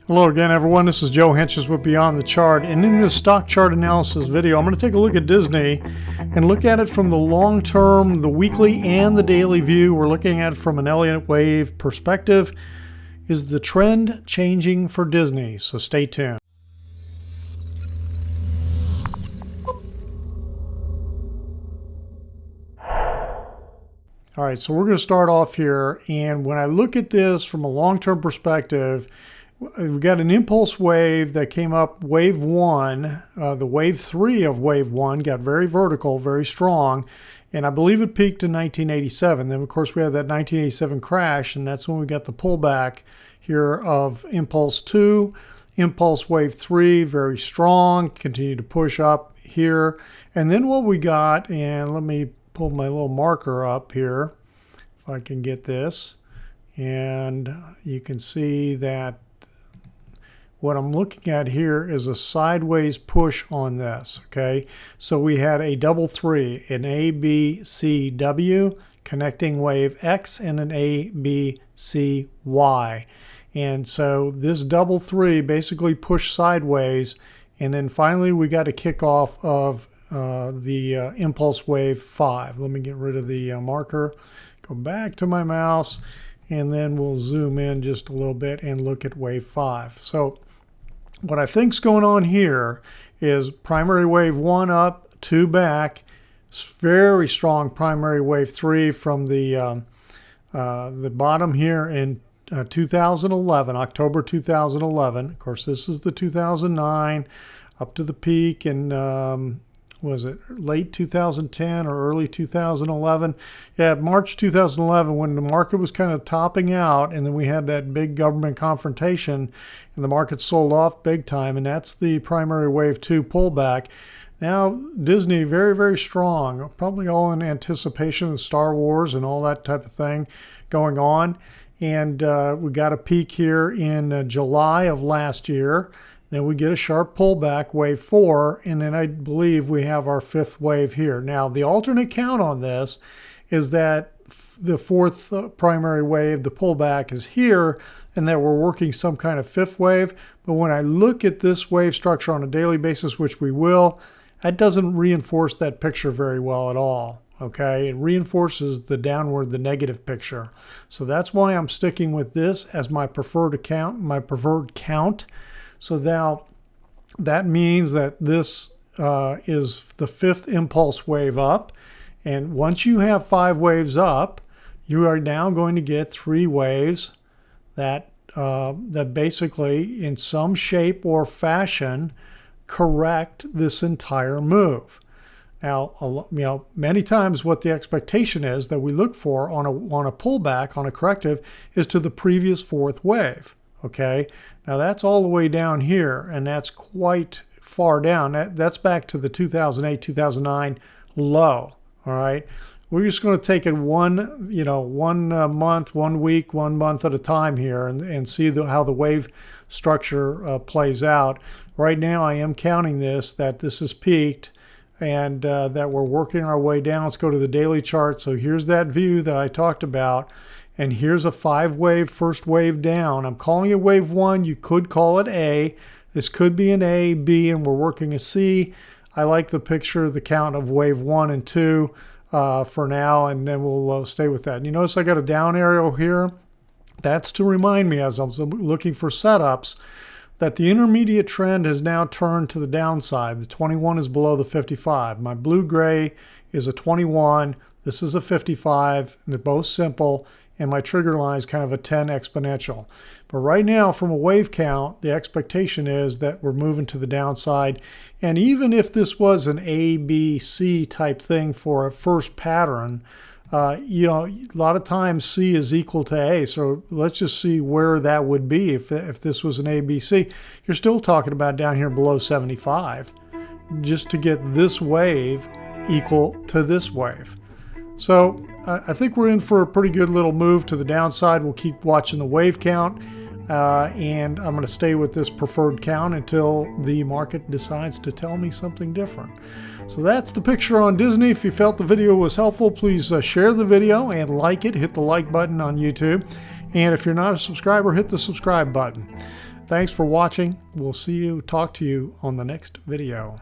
Hello again, everyone. This is Joe Hentges with Beyond the Chart, and in this stock chart analysis video, I'm going to take a look at Disney and look at it from the long-term, the weekly, and the daily view. We're looking at it from an Elliott Wave perspective. Is the trend changing for Disney? So stay tuned. All right, so we're going to start off here, and when I look at this from a long-term perspective, we've got an impulse wave that came up, wave one. The wave three of wave one got very vertical, very strong, and I believe it peaked in 1987. Then, of course, we had that 1987 crash, and that's when we got the pullback here of impulse two. Impulse wave three, very strong, continued to push up here. And then what we got, and let me pull my little marker up here, if I can get this, and you can see that what I'm looking at here is a sideways push on this, okay? So we had a double three, an A, B, C, W, connecting wave X, and an A, B, C, Y. And so this double three basically pushed sideways, and then finally we got a kickoff of the impulse wave 5. Let me get rid of the marker, go back to my mouse, and then we'll zoom in just a little bit and look at wave 5. So what I think's going on here is primary wave 1 up, 2 back, very strong primary wave 3 from the bottom here in 2011, October 2011. Of course, this is the 2009 up to the peak in was it late 2010 or early 2011? Yeah, March 2011, when the market was kind of topping out, and then we had that big government confrontation and the market sold off big time, and that's the primary wave 2 pullback. Now Disney very, very strong, probably all in anticipation of Star Wars and all that type of thing going on. And we got a peak here in July of last year. Then we get a sharp pullback, wave 4, and then I believe we have our 5th wave here. Now, the alternate count on this is that the 4th primary wave, the pullback, is here, and that we're working some kind of 5th wave. But when I look at this wave structure on a daily basis, which we will, that doesn't reinforce that picture very well at all. Okay, it reinforces the downward, the negative picture. So that's why I'm sticking with this as my preferred count. So now that means that this is the 5th impulse wave up. And once you have 5 waves up, you are now going to get 3 waves that basically in some shape or fashion correct this entire move. Now, many times what the expectation is that we look for on a pullback, on a corrective, is to the previous 4th wave. Okay, now that's all the way down here, and that's quite far down. That's back to the 2008, 2009 low. All right, we're just going to take it one month, 1 week, 1 month at a time here, and see how the wave structure plays out. Right now, I am counting that this is peaked, and that we're working our way down. Let's go to the daily chart. So here's that view that I talked about. And here's a 5-wave, first wave down. I'm calling it wave 1. You could call it A. This could be an A, B, and we're working a C. I like the picture, the count of wave 1 and 2 for now, and then we'll stay with that. And you notice I got a down arrow here. That's to remind me, as I'm looking for setups, that the intermediate trend has now turned to the downside. The 21 is below the 55. My blue-gray is a 21. This is a 55. And they're both simple. And my trigger line is kind of a 10 exponential. But right now, from a wave count, the expectation is that we're moving to the downside. And even if this was an A, B, C type thing for a first pattern, a lot of times C is equal to A. So let's just see where that would be if this was an A, B, C. You're still talking about down here below 75, just to get this wave equal to this wave. So I think we're in for a pretty good little move to the downside. We'll keep watching the wave count, and I'm going to stay with this preferred count until the market decides to tell me something different. So that's the picture on Disney. If you felt the video was helpful, please share the video and like it. Hit the like button on YouTube. And if you're not a subscriber, hit the subscribe button. Thanks for watching. We'll talk to you on the next video.